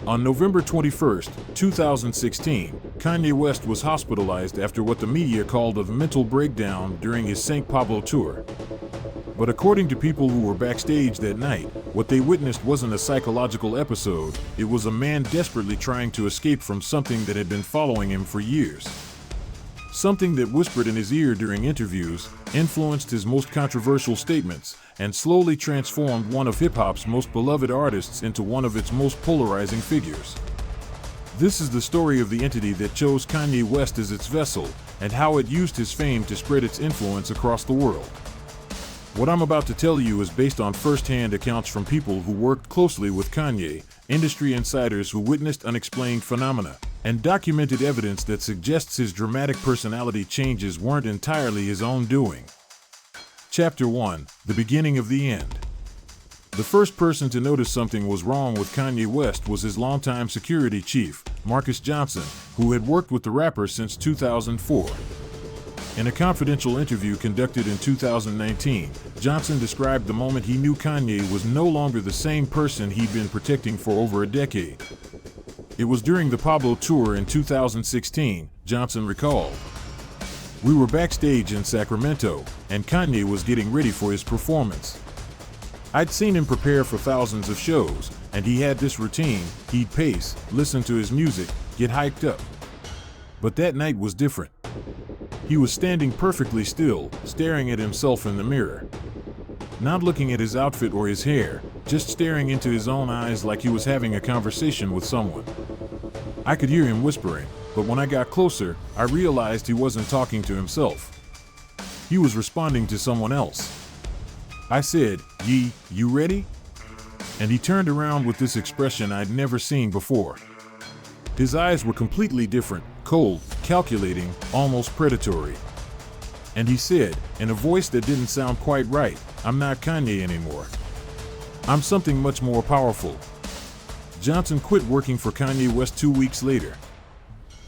On November 21, 2016, Kanye West was hospitalized after what the media called a mental breakdown during his St. Pablo tour. But according to people who were backstage that night, what they witnessed wasn't a psychological episode, it was a man desperately trying to escape from something that had been following him for years. Something that whispered in his ear during interviews, influenced his most controversial statements, and slowly transformed one of hip-hop's most beloved artists into one of its most polarizing figures. This is the story of the entity that chose Kanye West as its vessel, and how it used his fame to spread its influence across the world. What I'm about to tell you is based on first-hand accounts from people who worked closely with Kanye, industry insiders who witnessed unexplained phenomena, and documented evidence that suggests his dramatic personality changes weren't entirely his own doing. Chapter 1: The Beginning of the End. The first person to notice something was wrong with Kanye West was his longtime security chief, Marcus Johnson, who had worked with the rapper since 2004. In a confidential interview conducted in 2019, Johnson described the moment he knew Kanye was no longer the same person he'd been protecting for over a decade. It was during the Pablo tour in 2016, Johnson recalled. We were backstage in Sacramento, and Kanye was getting ready for his performance. I'd seen him prepare for thousands of shows, and he had this routine: he'd pace, listen to his music, get hyped up. But that night was different. He was standing perfectly still, staring at himself in the mirror. Not looking at his outfit or his hair, just staring into his own eyes like he was having a conversation with someone. I could hear him whispering, but when I got closer, I realized he wasn't talking to himself. He was responding to someone else. I said, "You ready?" And he turned around with this expression I'd never seen before. His eyes were completely different, cold, calculating, almost predatory. And he said, in a voice that didn't sound quite right, "I'm not Kanye anymore. I'm something much more powerful." Johnson quit working for Kanye West 2 weeks later.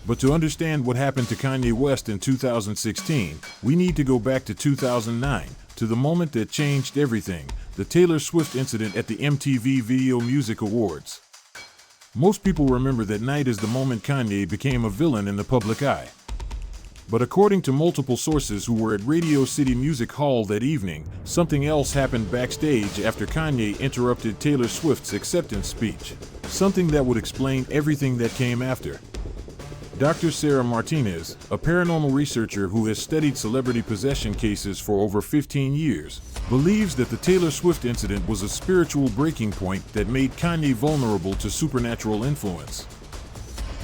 But to understand what happened to Kanye West in 2016, we need to go back to 2009, to the moment that changed everything, the Taylor Swift incident at the MTV Video Music Awards. Most people remember that night as the moment Kanye became a villain in the public eye. But according to multiple sources who were at Radio City Music Hall that evening, something else happened backstage after Kanye interrupted Taylor Swift's acceptance speech. Something that would explain everything that came after. Dr. Sarah Martinez, a paranormal researcher who has studied celebrity possession cases for over 15 years, believes that the Taylor Swift incident was a spiritual breaking point that made Kanye vulnerable to supernatural influence.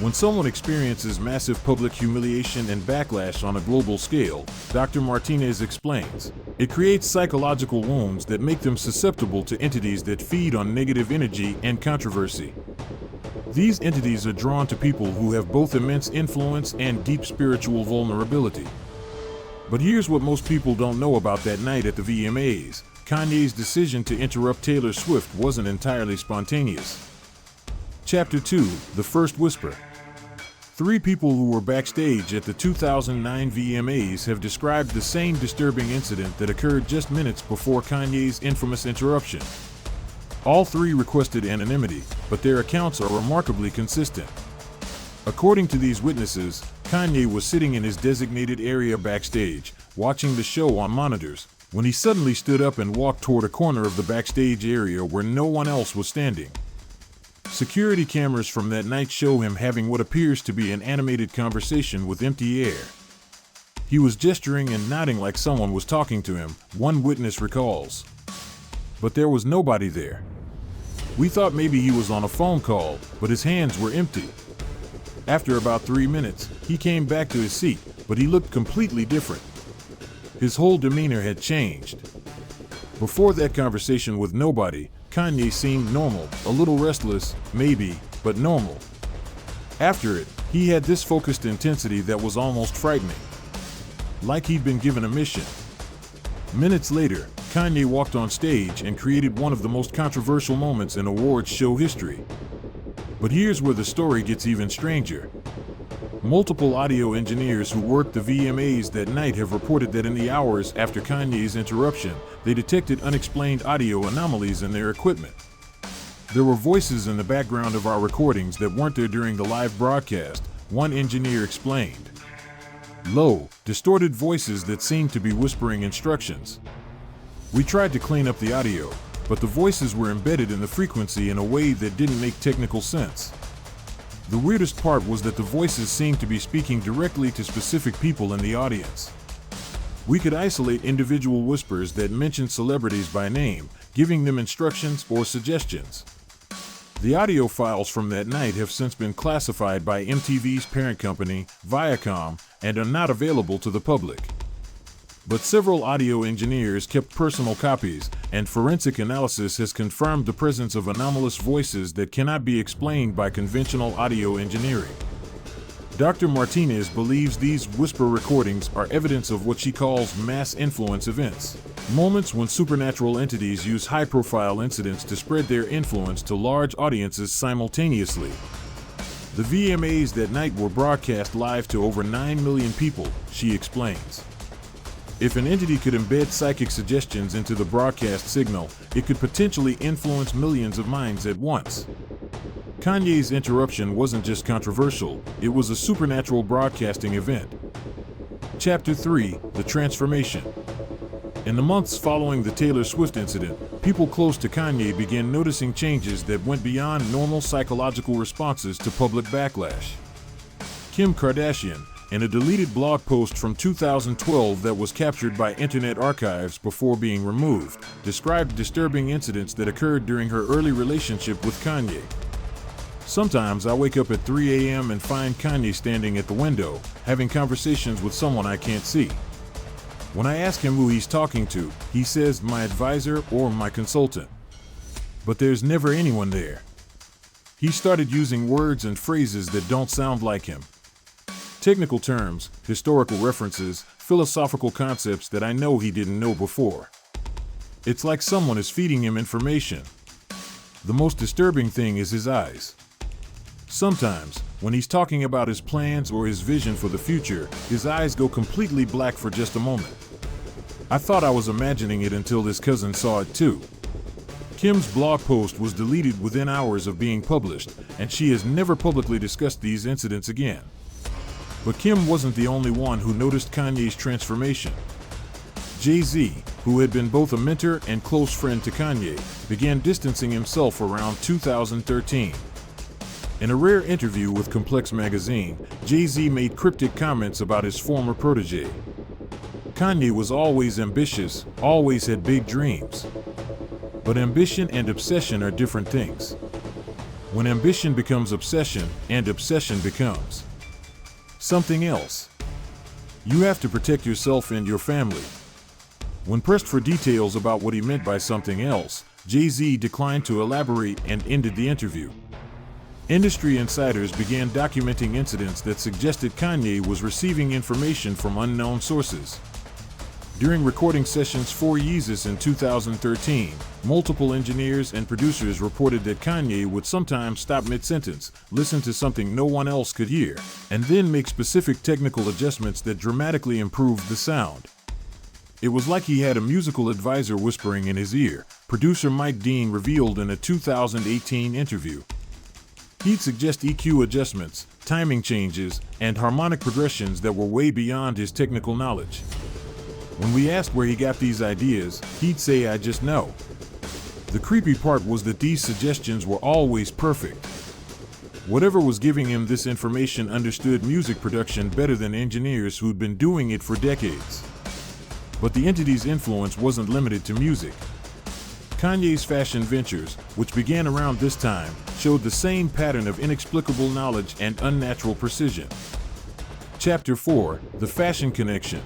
When someone experiences massive public humiliation and backlash on a global scale, Dr. Martinez explains, it creates psychological wounds that make them susceptible to entities that feed on negative energy and controversy. These entities are drawn to people who have both immense influence and deep spiritual vulnerability. But here's what most people don't know about that night at the VMAs. Kanye's decision to interrupt Taylor Swift wasn't entirely spontaneous. Chapter 2: The First Whisper. 3 people who were backstage at the 2009 VMAs have described the same disturbing incident that occurred just minutes before Kanye's infamous interruption. All 3 requested anonymity, but their accounts are remarkably consistent. According to these witnesses, Kanye was sitting in his designated area backstage, watching the show on monitors, when he suddenly stood up and walked toward a corner of the backstage area where no one else was standing. Security cameras from that night show him having what appears to be an animated conversation with empty air. He was gesturing and nodding like someone was talking to him, one witness recalls. But there was nobody there. We thought maybe he was on a phone call, but his hands were empty. After about 3 minutes, he came back to his seat, but he looked completely different. His whole demeanor had changed. Before that conversation with nobody, Kanye seemed normal, a little restless, maybe, but normal. After it, he had this focused intensity that was almost frightening. Like he'd been given a mission. Minutes later, Kanye walked on stage and created one of the most controversial moments in awards show history. But here's where the story gets even stranger. Multiple audio engineers who worked the VMAs that night have reported that in the hours after Kanye's interruption, they detected unexplained audio anomalies in their equipment. There were voices in the background of our recordings that weren't there during the live broadcast, one engineer explained. Low, distorted voices that seemed to be whispering instructions. We tried to clean up the audio, but the voices were embedded in the frequency in a way that didn't make technical sense. The weirdest part was that the voices seemed to be speaking directly to specific people in the audience. We could isolate individual whispers that mentioned celebrities by name, giving them instructions or suggestions. The audio files from that night have since been classified by MTV's parent company, Viacom, and are not available to the public. But several audio engineers kept personal copies, and forensic analysis has confirmed the presence of anomalous voices that cannot be explained by conventional audio engineering. Dr. Martinez believes these whisper recordings are evidence of what she calls mass influence events, moments when supernatural entities use high-profile incidents to spread their influence to large audiences simultaneously. The VMAs that night were broadcast live to over 9 million people, she explains. If an entity could embed psychic suggestions into the broadcast signal, it could potentially influence millions of minds at once. Kanye's interruption wasn't just controversial, it was a supernatural broadcasting event. Chapter 3: The Transformation. In the months following the Taylor Swift incident, people close to Kanye began noticing changes that went beyond normal psychological responses to public backlash. Kim Kardashian, in a deleted blog post from 2012 that was captured by Internet Archives before being removed, described disturbing incidents that occurred during her early relationship with Kanye. Sometimes I wake up at 3 a.m. and find Kanye standing at the window, having conversations with someone I can't see. When I ask him who he's talking to, he says my advisor or my consultant. But there's never anyone there. He started using words and phrases that don't sound like him. Technical terms, historical references, philosophical concepts that I know he didn't know before. It's like someone is feeding him information. The most disturbing thing is his eyes. Sometimes, when he's talking about his plans or his vision for the future, his eyes go completely black for just a moment. I thought I was imagining it until this cousin saw it too. Kim's blog post was deleted within hours of being published, and she has never publicly discussed these incidents again. But Kim wasn't the only one who noticed Kanye's transformation. Jay-Z, who had been both a mentor and close friend to Kanye, began distancing himself around 2013. In a rare interview with Complex magazine, Jay-Z made cryptic comments about his former protege. Kanye was always ambitious, always had big dreams. But ambition and obsession are different things. When ambition becomes obsession, and obsession becomes something else, you have to protect yourself and your family. When pressed for details about what he meant by something else, Jay-Z declined to elaborate and ended the interview. Industry insiders began documenting incidents that suggested Kanye was receiving information from unknown sources. During recording sessions for Yeezus in 2013, multiple engineers and producers reported that Kanye would sometimes stop mid-sentence, listen to something no one else could hear, and then make specific technical adjustments that dramatically improved the sound. It was like he had a musical advisor whispering in his ear, producer Mike Dean revealed in a 2018 interview. He'd suggest EQ adjustments, timing changes, and harmonic progressions that were way beyond his technical knowledge. When we asked where he got these ideas, he'd say, "I just know." The creepy part was that these suggestions were always perfect. Whatever was giving him this information understood music production better than engineers who'd been doing it for decades. But the entity's influence wasn't limited to music. Kanye's fashion ventures, which began around this time, showed the same pattern of inexplicable knowledge and unnatural precision. Chapter 4: The Fashion Connection.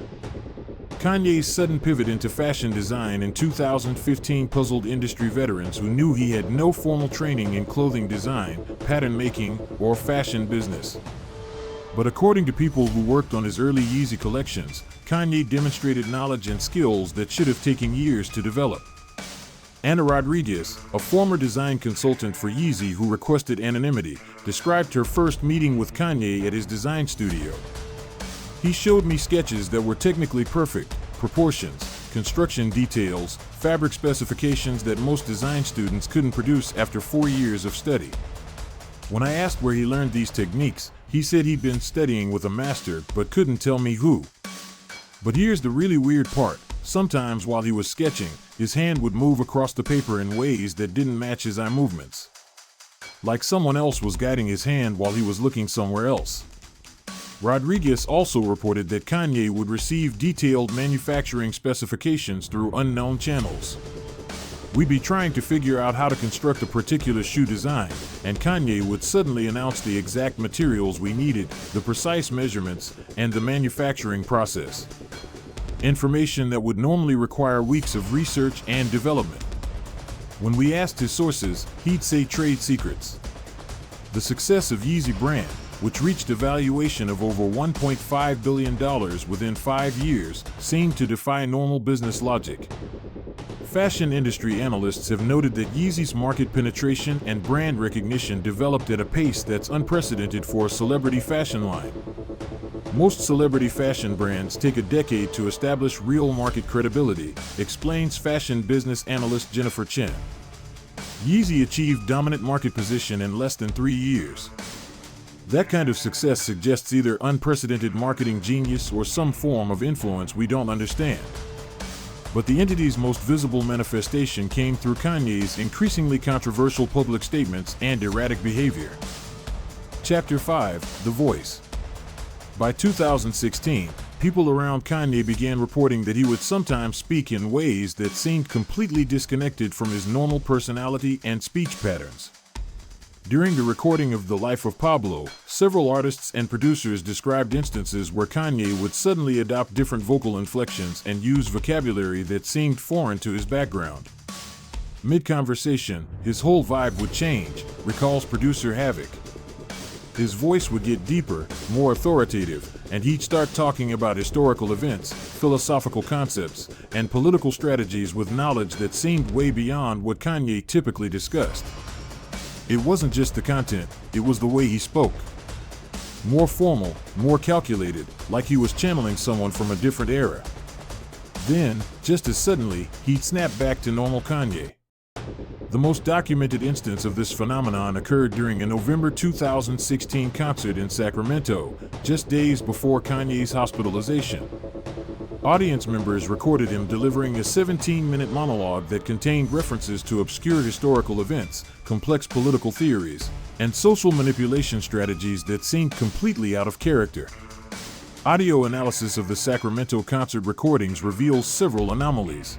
Kanye's sudden pivot into fashion design in 2015 puzzled industry veterans who knew he had no formal training in clothing design, pattern making, or fashion business. But according to people who worked on his early Yeezy collections, Kanye demonstrated knowledge and skills that should have taken years to develop. Anna Rodriguez, a former design consultant for Yeezy who requested anonymity, described her first meeting with Kanye at his design studio. "He showed me sketches that were technically perfect, proportions, construction details, fabric specifications that most design students couldn't produce after 4 years of study. When I asked where he learned these techniques, he said he'd been studying with a master but couldn't tell me who. But here's the really weird part. Sometimes while he was sketching, his hand would move across the paper in ways that didn't match his eye movements. Like someone else was guiding his hand while he was looking somewhere else. Rodriguez also reported that Kanye would receive detailed manufacturing specifications through unknown channels. We'd be trying to figure out how to construct a particular shoe design, and Kanye would suddenly announce the exact materials we needed, the precise measurements, and the manufacturing process. Information that would normally require weeks of research and development. When we asked his sources, he'd say trade secrets. The success of Yeezy brand, which reached a valuation of over $1.5 billion within 5 years, seemed to defy normal business logic. Fashion industry analysts have noted that Yeezy's market penetration and brand recognition developed at a pace that's unprecedented for a celebrity fashion line. Most celebrity fashion brands take a decade to establish real market credibility, explains fashion business analyst Jennifer Chen. Yeezy achieved dominant market position in less than 3 years. That kind of success suggests either unprecedented marketing genius or some form of influence we don't understand. But the entity's most visible manifestation came through Kanye's increasingly controversial public statements and erratic behavior. Chapter 5: The Voice. By 2016, people around Kanye began reporting that he would sometimes speak in ways that seemed completely disconnected from his normal personality and speech patterns. During the recording of The Life of Pablo, several artists and producers described instances where Kanye would suddenly adopt different vocal inflections and use vocabulary that seemed foreign to his background. Mid-conversation, his whole vibe would change, recalls producer Havoc. His voice would get deeper, more authoritative, and he'd start talking about historical events, philosophical concepts, and political strategies with knowledge that seemed way beyond what Kanye typically discussed. It wasn't just the content, it was the way he spoke. More formal, more calculated, like he was channeling someone from a different era. Then, just as suddenly, he'd snap back to normal Kanye. The most documented instance of this phenomenon occurred during a November 2016 concert in Sacramento, just days before Kanye's hospitalization. Audience members recorded him delivering a 17-minute monologue that contained references to obscure historical events, complex political theories, and social manipulation strategies that seemed completely out of character. Audio analysis of the Sacramento concert recordings reveals several anomalies.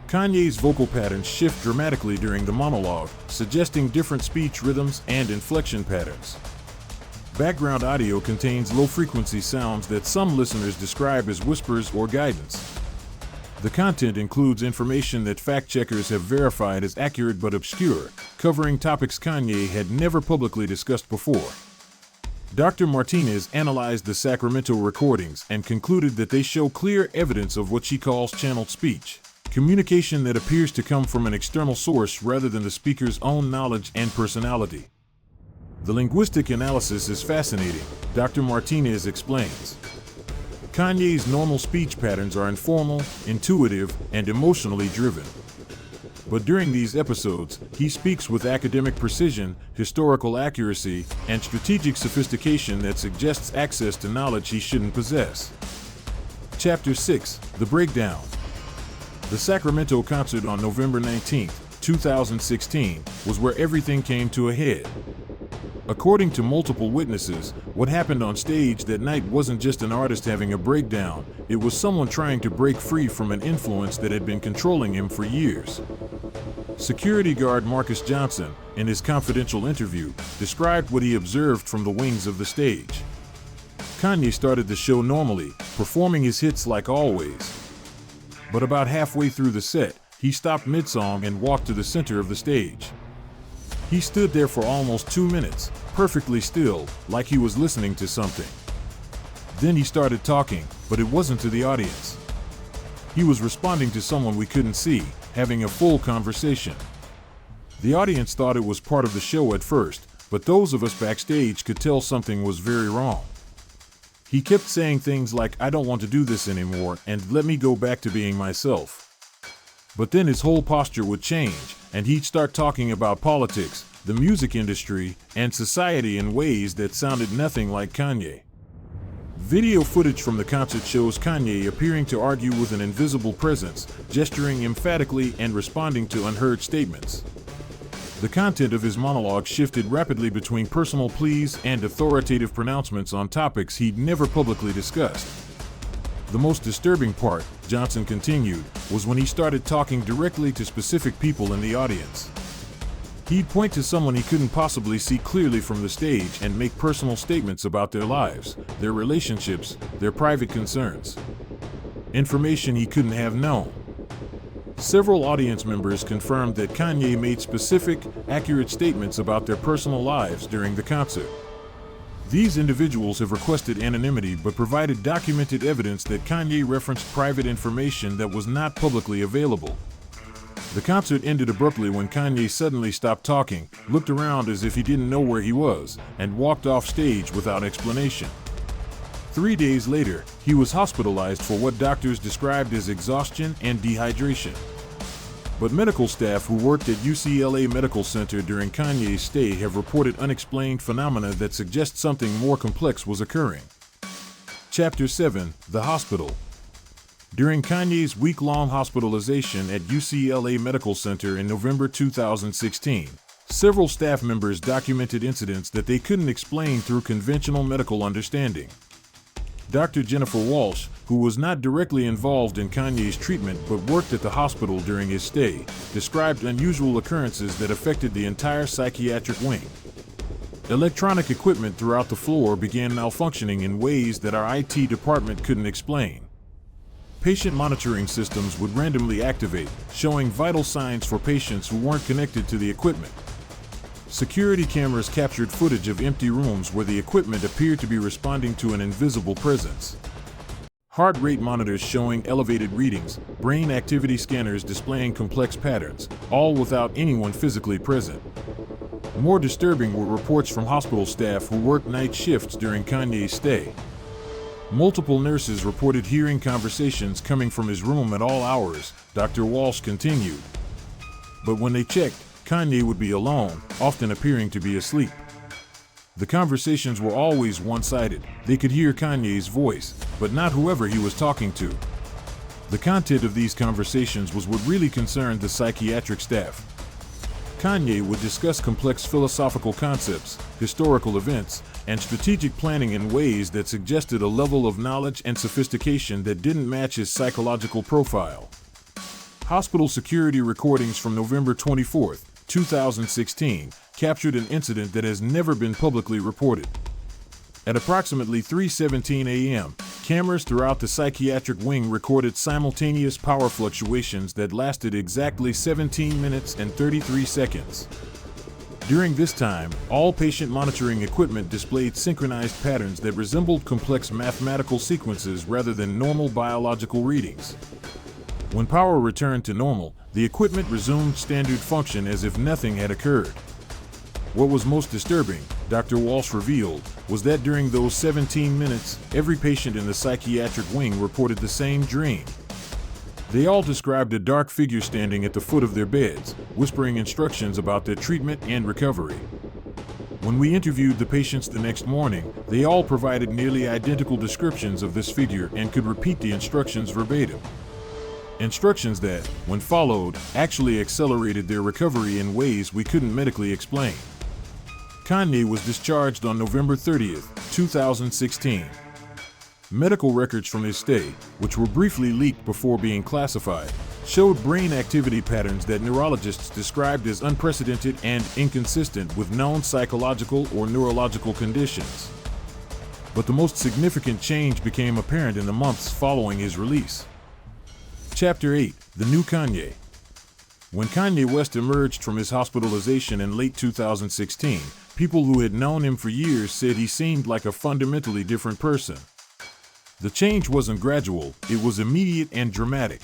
Kanye's vocal patterns shift dramatically during the monologue, suggesting different speech rhythms and inflection patterns. Background audio contains low-frequency sounds that some listeners describe as whispers or guidance. The content includes information that fact-checkers have verified as accurate but obscure, covering topics Kanye had never publicly discussed before. Dr. Martinez analyzed the Sacramento recordings and concluded that they show clear evidence of what she calls channeled speech. Communication that appears to come from an external source rather than the speaker's own knowledge and personality. The linguistic analysis is fascinating, Dr. Martinez explains. Kanye's normal speech patterns are informal, intuitive, and emotionally driven. But during these episodes, he speaks with academic precision, historical accuracy, and strategic sophistication that suggests access to knowledge he shouldn't possess. Chapter 6: The Breakdown. The Sacramento concert on November 19, 2016, was where everything came to a head. According to multiple witnesses, what happened on stage that night wasn't just an artist having a breakdown, it was someone trying to break free from an influence that had been controlling him for years. Security guard Marcus Johnson, in his confidential interview, described what he observed from the wings of the stage. Kanye started the show normally, performing his hits like always. But about halfway through the set, he stopped mid-song and walked to the center of the stage. He stood there for almost 2 minutes, perfectly still, like he was listening to something. Then he started talking, but it wasn't to the audience. He was responding to someone we couldn't see, having a full conversation. The audience thought it was part of the show at first, but those of us backstage could tell something was very wrong. He kept saying things like, "I don't want to do this anymore," and "let me go back to being myself." But then his whole posture would change, and he'd start talking about politics, the music industry, and society in ways that sounded nothing like Kanye. Video footage from the concert shows Kanye appearing to argue with an invisible presence, gesturing emphatically and responding to unheard statements. The content of his monologue shifted rapidly between personal pleas and authoritative pronouncements on topics he'd never publicly discussed. The most disturbing part, Johnson continued, was when he started talking directly to specific people in the audience. He'd point to someone he couldn't possibly see clearly from the stage and make personal statements about their lives, their relationships, their private concerns. Information he couldn't have known. Several audience members confirmed that Kanye made specific, accurate statements about their personal lives during the concert. These individuals have requested anonymity but provided documented evidence that Kanye referenced private information that was not publicly available. The concert ended abruptly when Kanye suddenly stopped talking, looked around as if he didn't know where he was, and walked off stage without explanation. 3 days later, he was hospitalized for what doctors described as exhaustion and dehydration. But medical staff who worked at UCLA Medical Center during Kanye's stay have reported unexplained phenomena that suggest something more complex was occurring. Chapter 7: The Hospital. During Kanye's week-long hospitalization at UCLA Medical Center in November 2016, several staff members documented incidents that they couldn't explain through conventional medical understanding. Dr. Jennifer Walsh, who was not directly involved in Kanye's treatment but worked at the hospital during his stay, described unusual occurrences that affected the entire psychiatric wing. Electronic equipment throughout the floor began malfunctioning in ways that our IT department couldn't explain. Patient monitoring systems would randomly activate, showing vital signs for patients who weren't connected to the equipment. Security cameras captured footage of empty rooms where the equipment appeared to be responding to an invisible presence. Heart rate monitors showing elevated readings, brain activity scanners displaying complex patterns, all without anyone physically present. More disturbing were reports from hospital staff who worked night shifts during Kanye's stay. Multiple nurses reported hearing conversations coming from his room at all hours, Dr. Walsh continued. But when they checked, Kanye would be alone, often appearing to be asleep. The conversations were always one-sided. They could hear Kanye's voice, but not whoever he was talking to. The content of these conversations was what really concerned the psychiatric staff. Kanye would discuss complex philosophical concepts, historical events, and strategic planning in ways that suggested a level of knowledge and sophistication that didn't match his psychological profile. Hospital security recordings from November 24, 2016, captured an incident that has never been publicly reported. At approximately 3:17 a.m., cameras throughout the psychiatric wing recorded simultaneous power fluctuations that lasted exactly 17 minutes and 33 seconds. During this time, all patient monitoring equipment displayed synchronized patterns that resembled complex mathematical sequences rather than normal biological readings. When power returned to normal, the equipment resumed standard function as if nothing had occurred. What was most disturbing, Dr. Walsh revealed, was that during those 17 minutes, every patient in the psychiatric wing reported the same dream. They all described a dark figure standing at the foot of their beds, whispering instructions about their treatment and recovery. When we interviewed the patients the next morning, they all provided nearly identical descriptions of this figure and could repeat the instructions verbatim. Instructions that, when followed, actually accelerated their recovery in ways we couldn't medically explain. Kanye was discharged on November 30, 2016. Medical records from his stay, which were briefly leaked before being classified, showed brain activity patterns that neurologists described as unprecedented and inconsistent with known psychological or neurological conditions. But the most significant change became apparent in the months following his release. Chapter 8: The New Kanye. When Kanye West emerged from his hospitalization in late 2016, people who had known him for years said he seemed like a fundamentally different person. The change wasn't gradual, it was immediate and dramatic.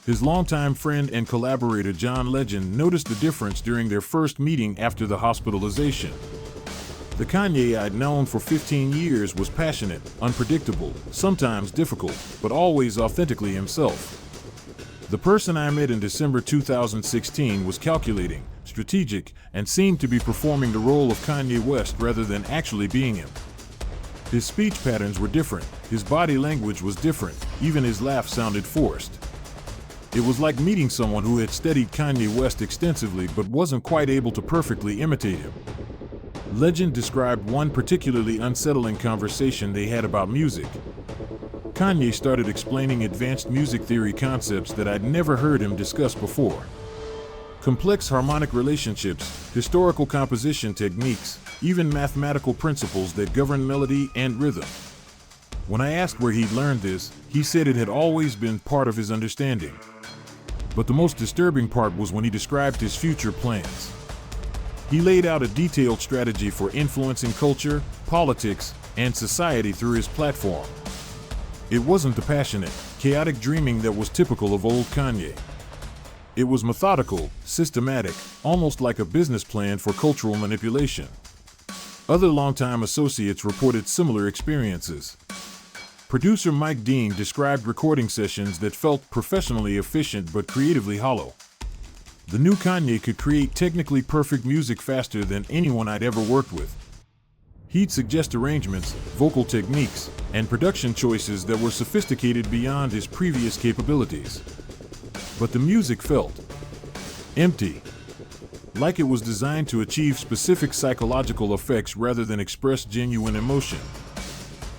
His longtime friend and collaborator John Legend noticed the difference during their first meeting after the hospitalization. The Kanye I'd known for 15 years was passionate, unpredictable, sometimes difficult, but always authentically himself. The person I met in December 2016 was calculating, strategic, and seemed to be performing the role of Kanye West rather than actually being him. His speech patterns were different, his body language was different, even his laugh sounded forced. It was like meeting someone who had studied Kanye West extensively but wasn't quite able to perfectly imitate him. Legend described one particularly unsettling conversation they had about music. Kanye started explaining advanced music theory concepts that I'd never heard him discuss before. Complex harmonic relationships, historical composition techniques, even mathematical principles that govern melody and rhythm. When I asked where he'd learned this, he said it had always been part of his understanding. But the most disturbing part was when he described his future plans. He laid out a detailed strategy for influencing culture, politics, and society through his platform. It wasn't the passionate, chaotic dreaming that was typical of old Kanye. It was methodical, systematic, almost like a business plan for cultural manipulation. Other longtime associates reported similar experiences. Producer Mike Dean described recording sessions that felt professionally efficient but creatively hollow. The new Kanye could create technically perfect music faster than anyone I'd ever worked with. He'd suggest arrangements, vocal techniques, and production choices that were sophisticated beyond his previous capabilities. But the music felt empty, like it was designed to achieve specific psychological effects rather than express genuine emotion.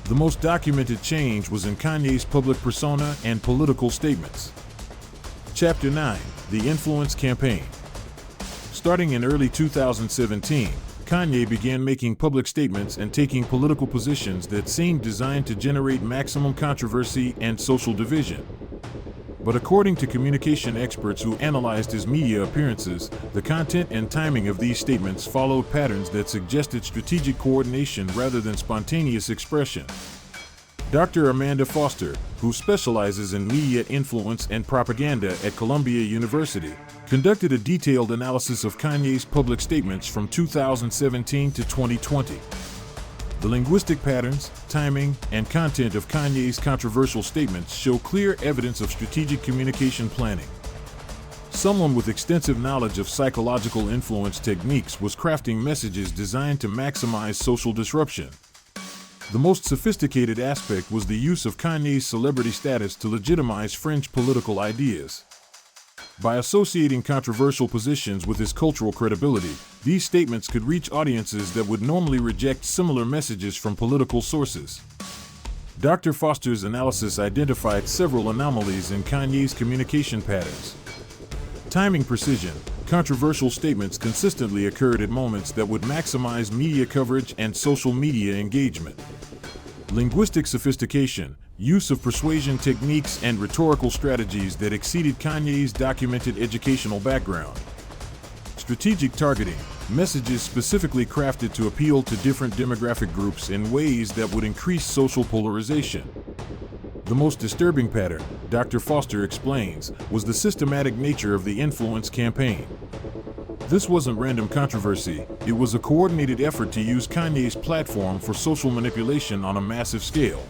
The most documented change was in Kanye's public persona and political statements. Chapter 9: The Influence Campaign. Starting in early 2017, Kanye began making public statements and taking political positions that seemed designed to generate maximum controversy and social division. But according to communication experts who analyzed his media appearances, the content and timing of these statements followed patterns that suggested strategic coordination rather than spontaneous expression. Dr. Amanda Foster, who specializes in media influence and propaganda at Columbia University, conducted a detailed analysis of Kanye's public statements from 2017 to 2020. The linguistic patterns, timing, and content of Kanye's controversial statements show clear evidence of strategic communication planning. Someone with extensive knowledge of psychological influence techniques was crafting messages designed to maximize social disruption. The most sophisticated aspect was the use of Kanye's celebrity status to legitimize fringe political ideas. By associating controversial positions with his cultural credibility, these statements could reach audiences that would normally reject similar messages from political sources. Dr. Foster's analysis identified several anomalies in Kanye's communication patterns. Timing precision. Controversial statements consistently occurred at moments that would maximize media coverage and social media engagement. Linguistic sophistication. Use of persuasion techniques and rhetorical strategies that exceeded Kanye's documented educational background. Strategic targeting. Messages specifically crafted to appeal to different demographic groups in ways that would increase social polarization. The most disturbing pattern, Dr. Foster explains, was the systematic nature of the influence campaign. This wasn't random controversy, it was a coordinated effort to use Kanye's platform for social manipulation on a massive scale.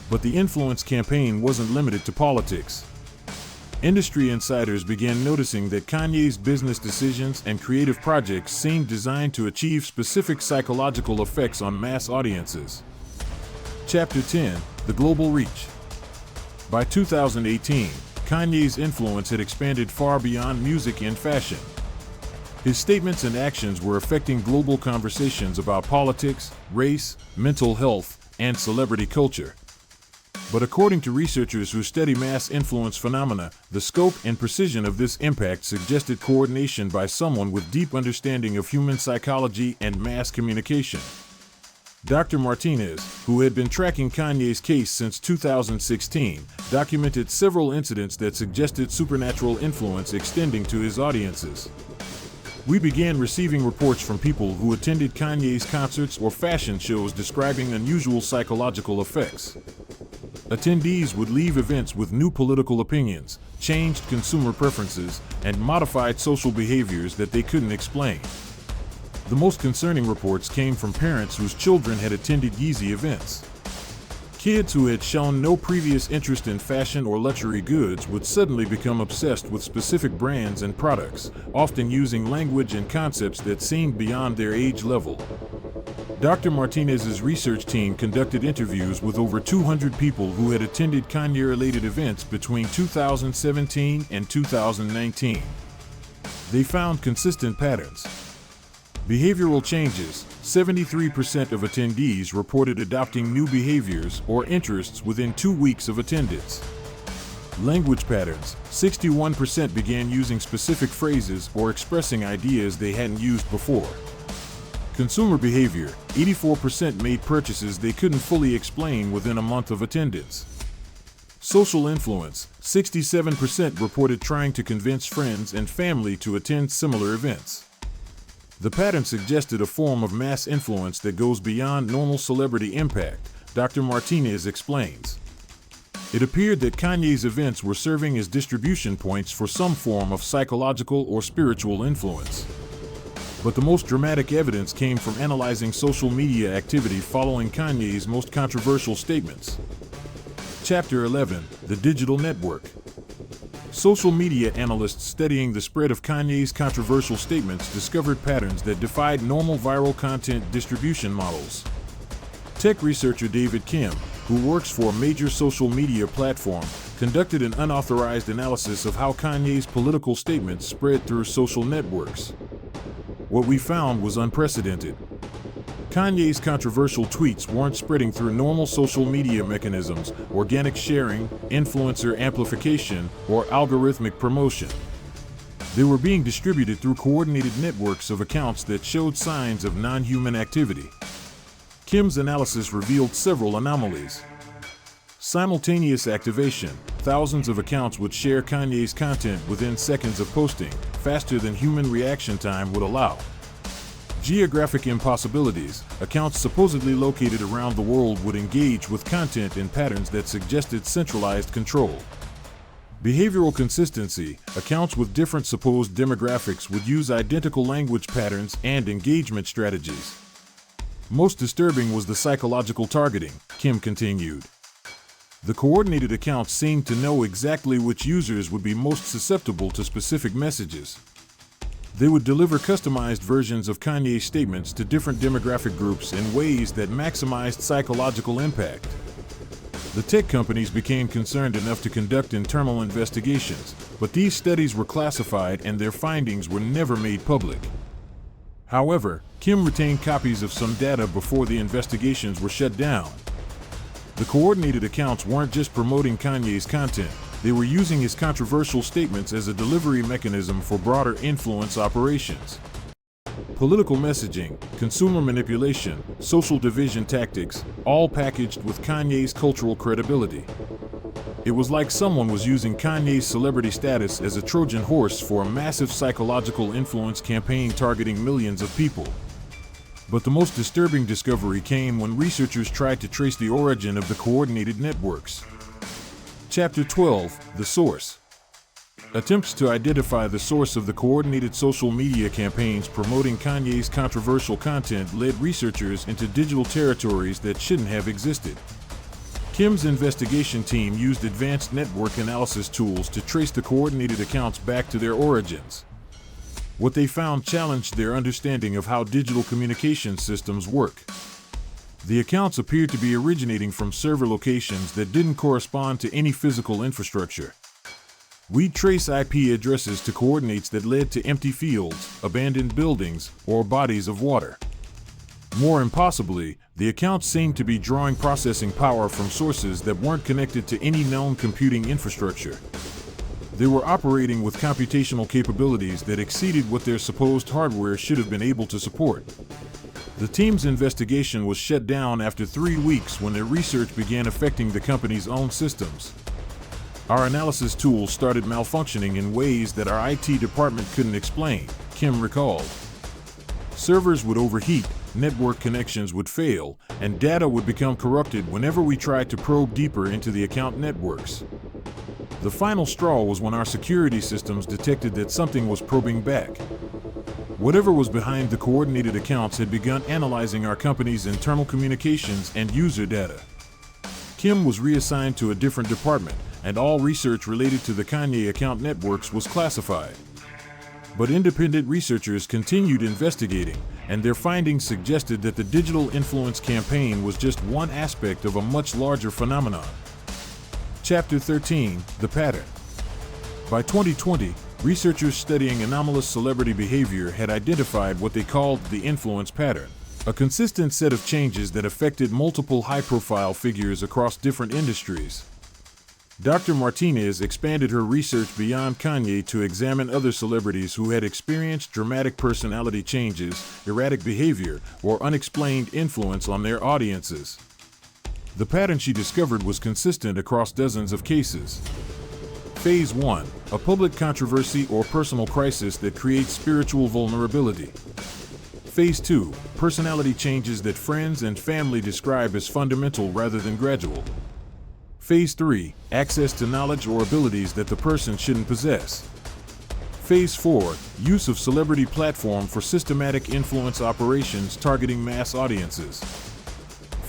But the influence campaign wasn't limited to politics. Industry insiders began noticing that Kanye's business decisions and creative projects seemed designed to achieve specific psychological effects on mass audiences. Chapter 10: The Global Reach. By 2018, Kanye's influence had expanded far beyond music and fashion. His statements and actions were affecting global conversations about politics, race, mental health, and celebrity culture. But according to researchers who study mass influence phenomena, the scope and precision of this impact suggested coordination by someone with deep understanding of human psychology and mass communication. Dr. Martinez, who had been tracking Kanye's case since 2016, documented several incidents that suggested supernatural influence extending to his audiences. We began receiving reports from people who attended Kanye's concerts or fashion shows describing unusual psychological effects. Attendees would leave events with new political opinions, changed consumer preferences, and modified social behaviors that they couldn't explain. The most concerning reports came from parents whose children had attended Yeezy events. Kids who had shown no previous interest in fashion or luxury goods would suddenly become obsessed with specific brands and products, often using language and concepts that seemed beyond their age level. Dr. Martinez's research team conducted interviews with over 200 people who had attended Kanye-related events between 2017 and 2019. They found consistent patterns. Behavioral changes. 73% of attendees reported adopting new behaviors or interests within 2 weeks of attendance. Language patterns. 61% began using specific phrases or expressing ideas they hadn't used before. Consumer behavior. 84% made purchases they couldn't fully explain within a month of attendance. Social influence. 67% reported trying to convince friends and family to attend similar events. The pattern suggested a form of mass influence that goes beyond normal celebrity impact, Dr. Martinez explains. It appeared that Kanye's events were serving as distribution points for some form of psychological or spiritual influence. But the most dramatic evidence came from analyzing social media activity following Kanye's most controversial statements. Chapter 11: The Digital Network. Social media analysts studying the spread of Kanye's controversial statements discovered patterns that defied normal viral content distribution models. Tech researcher David Kim, who works for a major social media platform, conducted an unauthorized analysis of how Kanye's political statements spread through social networks. What we found was unprecedented. Kanye's controversial tweets weren't spreading through normal social media mechanisms, organic sharing, influencer amplification, or algorithmic promotion. They were being distributed through coordinated networks of accounts that showed signs of non-human activity. Kim's analysis revealed several anomalies. Simultaneous activation. Thousands of accounts would share Kanye's content within seconds of posting, faster than human reaction time would allow. Geographic impossibilities. Accounts supposedly located around the world would engage with content in patterns that suggested centralized control. Behavioral consistency. Accounts with different supposed demographics would use identical language patterns and engagement strategies. Most disturbing was the psychological targeting, Kim continued. The coordinated accounts seemed to know exactly which users would be most susceptible to specific messages. They would deliver customized versions of Kanye's statements to different demographic groups in ways that maximized psychological impact. The tech companies became concerned enough to conduct internal investigations, but these studies were classified and their findings were never made public. However, Kim retained copies of some data before the investigations were shut down. The coordinated accounts weren't just promoting Kanye's content. They were using his controversial statements as a delivery mechanism for broader influence operations. Political messaging, consumer manipulation, social division tactics, all packaged with Kanye's cultural credibility. It was like someone was using Kanye's celebrity status as a Trojan horse for a massive psychological influence campaign targeting millions of people. But the most disturbing discovery came when researchers tried to trace the origin of the coordinated networks. Chapter 12: The Source. Attempts to identify the source of the coordinated social media campaigns promoting Kanye's controversial content led researchers into digital territories that shouldn't have existed. Kim's investigation team used advanced network analysis tools to trace the coordinated accounts back to their origins. What they found challenged their understanding of how digital communication systems work. The accounts appeared to be originating from server locations that didn't correspond to any physical infrastructure. We'd trace IP addresses to coordinates that led to empty fields, abandoned buildings, or bodies of water. More impossibly, the accounts seemed to be drawing processing power from sources that weren't connected to any known computing infrastructure. They were operating with computational capabilities that exceeded what their supposed hardware should have been able to support. The team's investigation was shut down after 3 weeks when their research began affecting the company's own systems. Our analysis tools started malfunctioning in ways that our IT department couldn't explain, Kim recalled. Servers would overheat, network connections would fail, and data would become corrupted whenever we tried to probe deeper into the account networks. The final straw was when our security systems detected that something was probing back. Whatever was behind the coordinated accounts had begun analyzing our company's internal communications and user data. Kim was reassigned to a different department, and all research related to the Kanye account networks was classified. But independent researchers continued investigating, and their findings suggested that the digital influence campaign was just one aspect of a much larger phenomenon. Chapter 13: The Pattern. By 2020, researchers studying anomalous celebrity behavior had identified what they called the influence pattern, a consistent set of changes that affected multiple high-profile figures across different industries. Dr. Martinez expanded her research beyond Kanye to examine other celebrities who had experienced dramatic personality changes, erratic behavior, or unexplained influence on their audiences. The pattern she discovered was consistent across dozens of cases. Phase 1: a public controversy or personal crisis that creates spiritual vulnerability. Phase 2: personality changes that friends and family describe as fundamental rather than gradual. Phase 3: access to knowledge or abilities that the person shouldn't possess. Phase 4: use of celebrity platform for systematic influence operations targeting mass audiences.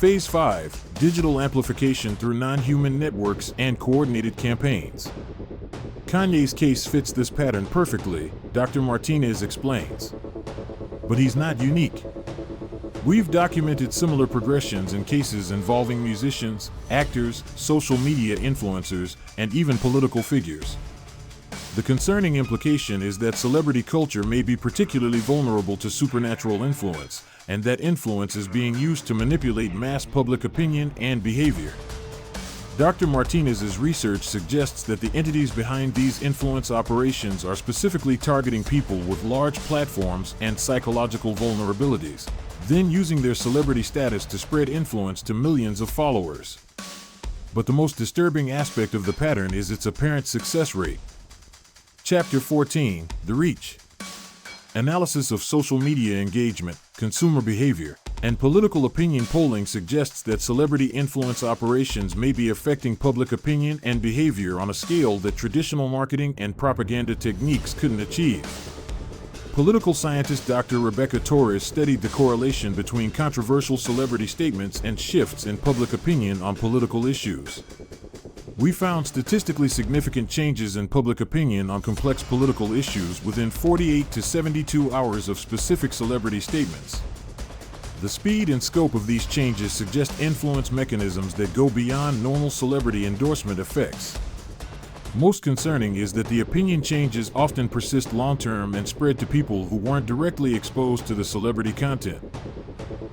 Phase 5: digital amplification through non-human networks and coordinated campaigns. Kanye's case fits this pattern perfectly, Dr. Martinez explains. But he's not unique. We've documented similar progressions in cases involving musicians, actors, social media influencers, and even political figures. The concerning implication is that celebrity culture may be particularly vulnerable to supernatural influence, and that influence is being used to manipulate mass public opinion and behavior. Dr. Martinez's research suggests that the entities behind these influence operations are specifically targeting people with large platforms and psychological vulnerabilities, then using their celebrity status to spread influence to millions of followers. But the most disturbing aspect of the pattern is its apparent success rate. Chapter 14: The Reach. Analysis of social media engagement, consumer behavior, and political opinion polling suggests that celebrity influence operations may be affecting public opinion and behavior on a scale that traditional marketing and propaganda techniques couldn't achieve. Political scientist Dr. Rebecca Torres studied the correlation between controversial celebrity statements and shifts in public opinion on political issues. We found statistically significant changes in public opinion on complex political issues within 48 to 72 hours of specific celebrity statements. The speed and scope of these changes suggest influence mechanisms that go beyond normal celebrity endorsement effects. Most concerning is that the opinion changes often persist long-term and spread to people who weren't directly exposed to the celebrity content.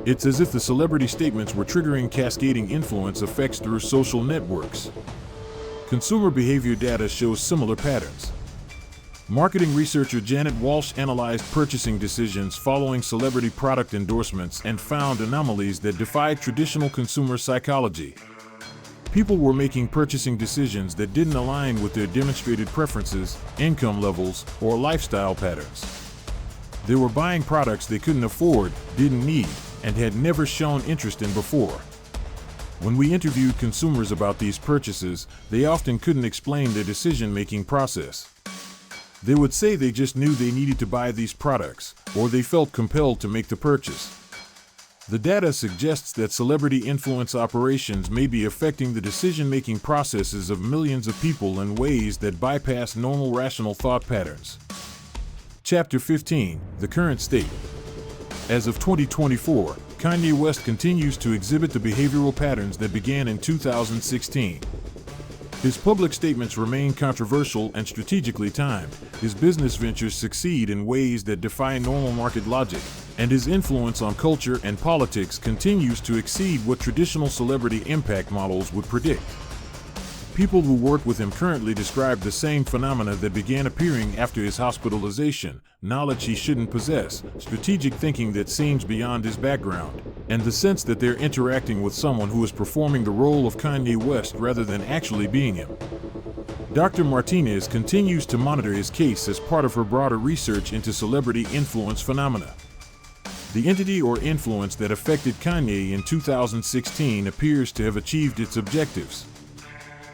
It's as if the celebrity statements were triggering cascading influence effects through social networks. Consumer behavior data shows similar patterns. Marketing researcher Janet Walsh analyzed purchasing decisions following celebrity product endorsements and found anomalies that defied traditional consumer psychology. People were making purchasing decisions that didn't align with their demonstrated preferences, income levels, or lifestyle patterns. They were buying products they couldn't afford, didn't need, and had never shown interest in before. When we interviewed consumers about these purchases, they often couldn't explain their decision-making process. They would say they just knew they needed to buy these products, or they felt compelled to make the purchase. The data suggests that celebrity influence operations may be affecting the decision-making processes of millions of people in ways that bypass normal rational thought patterns. Chapter 15: The Current State. As of 2024, Kanye West continues to exhibit the behavioral patterns that began in 2016. His public statements remain controversial and strategically timed, his business ventures succeed in ways that defy normal market logic, and his influence on culture and politics continues to exceed what traditional celebrity impact models would predict. People who work with him currently describe the same phenomena that began appearing after his hospitalization: knowledge he shouldn't possess, strategic thinking that seems beyond his background, and the sense that they're interacting with someone who is performing the role of Kanye West rather than actually being him. Dr. Martinez continues to monitor his case as part of her broader research into celebrity influence phenomena. The entity or influence that affected Kanye in 2016 appears to have achieved its objectives.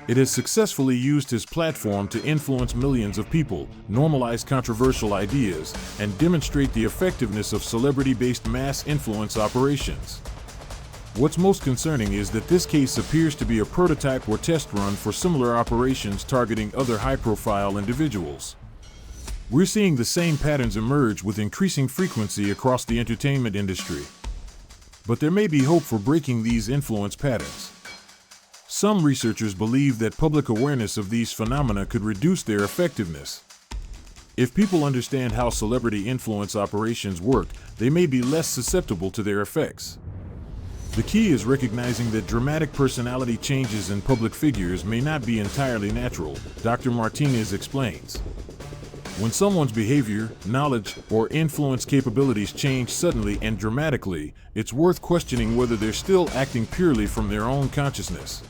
It has successfully used his platform to influence millions of people, normalize controversial ideas, and demonstrate the effectiveness of celebrity-based mass influence operations. What's most concerning is that this case appears to be a prototype or test run for similar operations targeting other high-profile individuals. We're seeing the same patterns emerge with increasing frequency across the entertainment industry. But there may be hope for breaking these influence patterns. Some researchers believe that public awareness of these phenomena could reduce their effectiveness. If people understand how celebrity influence operations work, they may be less susceptible to their effects. The key is recognizing that dramatic personality changes in public figures may not be entirely natural, Dr. Martinez explains. When someone's behavior, knowledge, or influence capabilities change suddenly and dramatically, it's worth questioning whether they're still acting purely from their own consciousness.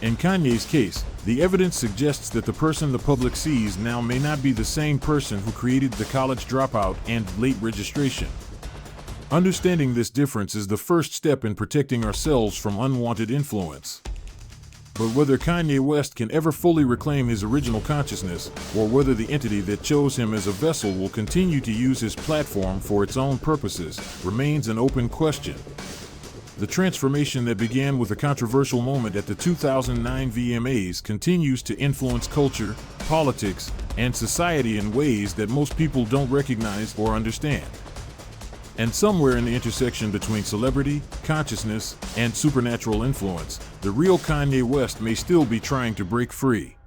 In Kanye's case, the evidence suggests that the person the public sees now may not be the same person who created the college dropout and late registration. Understanding this difference is the first step in protecting ourselves from unwanted influence. But whether Kanye West can ever fully reclaim his original consciousness, or whether the entity that chose him as a vessel will continue to use his platform for its own purposes, remains an open question. The transformation that began with a controversial moment at the 2009 VMAs continues to influence culture, politics, and society in ways that most people don't recognize or understand. And somewhere in the intersection between celebrity, consciousness, and supernatural influence, the real Kanye West may still be trying to break free.